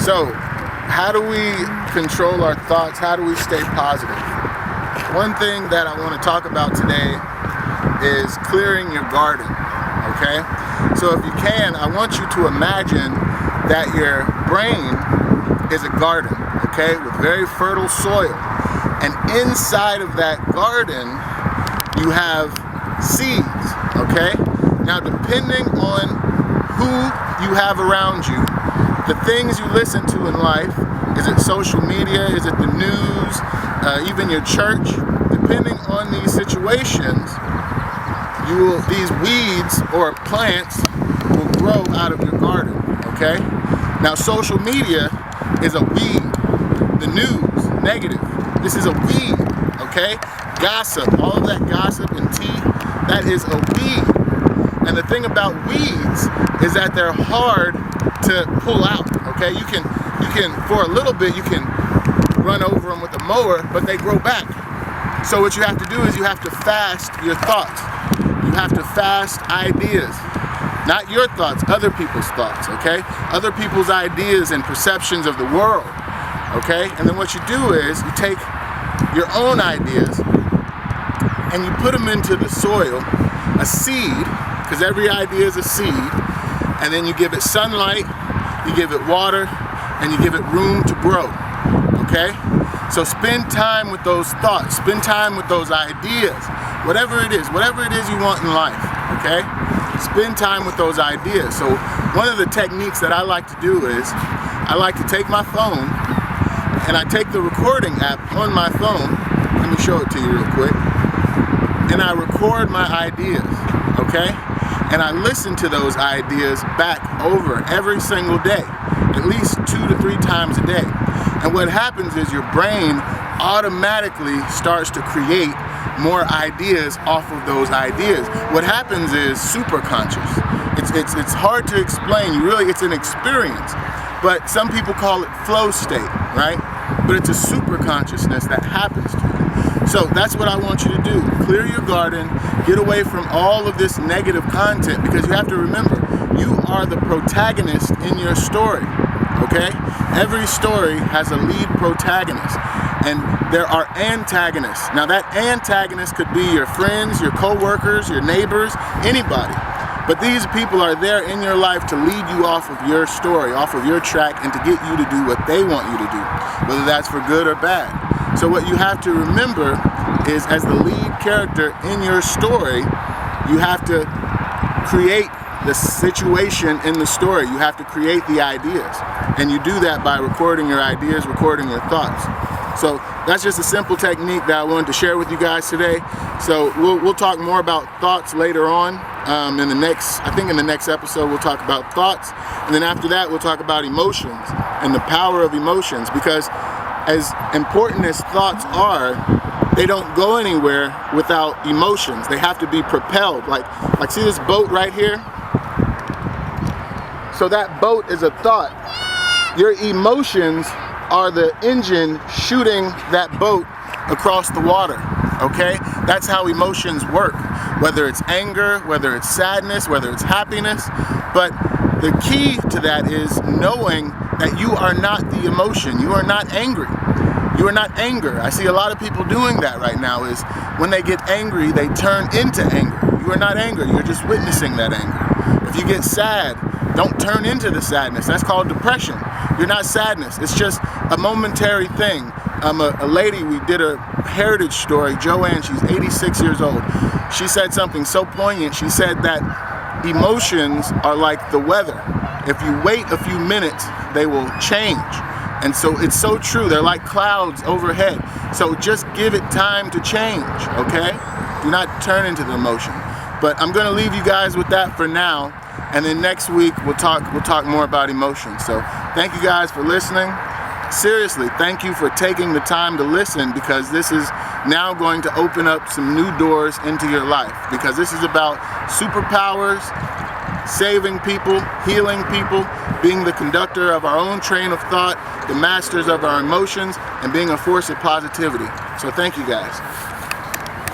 So, how do we control our thoughts? How do we stay positive? One thing that I want to talk about today is clearing your garden, okay? So if you can, I want you to imagine that your brain is a garden, okay, with very fertile soil. And inside of that garden, you have seeds, okay? Now, depending on who you have around you, the things you listen to in life, is it social media, is it the news, even your church, depending on these situations, these weeds or plants will grow out of your garden, okay? Now, social media is a weed. The news, negative. This is a weed, okay? Gossip, all of that gossip and tea, that is a weed. And the thing about weeds is that they're hard to pull out, okay? You can, for a little bit, you can run over them with a mower, but they grow back. So what you have to do is you have to fast your thoughts. You have to fast ideas. Not your thoughts, other people's thoughts, okay? Other people's ideas and perceptions of the world, okay? And then what you do is you take your own ideas and you put them into the soil, a seed, because every idea is a seed, and then you give it sunlight, you give it water, and you give it room to grow, okay? So spend time with those thoughts, spend time with those ideas, whatever it is you want in life, okay? Spend time with those ideas. So one of the techniques that I like to do is, I like to take my phone, and I take the recording app on my phone, let me show it to you real quick, and I record my ideas, okay? And I listen to those ideas back over every single day, at least 2 to 3 times a day. And what happens is your brain automatically starts to create more ideas off of those ideas. What happens is superconscious. It's hard to explain. It's an experience. But some people call it flow state, right? But it's a super consciousness that happens to you. So that's what I want you to do. Clear your garden, get away from all of this negative content, because you have to remember, you are the protagonist in your story, okay? Every story has a lead protagonist, and there are antagonists. Now that antagonist could be your friends, your co-workers, your neighbors, anybody. But these people are there in your life to lead you off of your story, off of your track, and to get you to do what they want you to do, whether that's for good or bad. So what you have to remember is, as the lead character in your story, you have to create the situation in the story. You have to create the ideas. And you do that by recording your ideas, recording your thoughts. So that's just a simple technique that I wanted to share with you guys today. So we'll talk more about thoughts later on. In the next episode we'll talk about thoughts, and then after that we'll talk about emotions and the power of emotions, because as important as thoughts are, they don't go anywhere without emotions. They have to be propelled. Like see this boat right here? So that boat is a thought. Your emotions are the engine shooting that boat across the water, okay? That's how emotions work, whether it's anger, whether it's sadness, whether it's happiness. But the key to that is knowing that you are not the emotion. You are not angry. You are not anger. I see a lot of people doing that right now, is when they get angry, they turn into anger. You are not anger. You're just witnessing that anger. If you get sad, don't turn into the sadness. That's called depression. You're not sadness. It's just a momentary thing. A lady, we did a heritage story, Joanne, she's 86 years old. She said something so poignant. She said that emotions are like the weather. If you wait a few minutes, they will change. And so it's so true. They're like clouds overhead. So just give it time to change, okay? Do not turn into the emotion. But I'm gonna leave you guys with that for now. And then next week we'll talk more about emotions. So thank you guys for listening. Seriously, thank you for taking the time to listen, because this is now going to open up some new doors into your life, because this is about superpowers, saving people, healing people, being the conductor of our own train of thought, the masters of our emotions, and being a force of positivity. So thank you guys.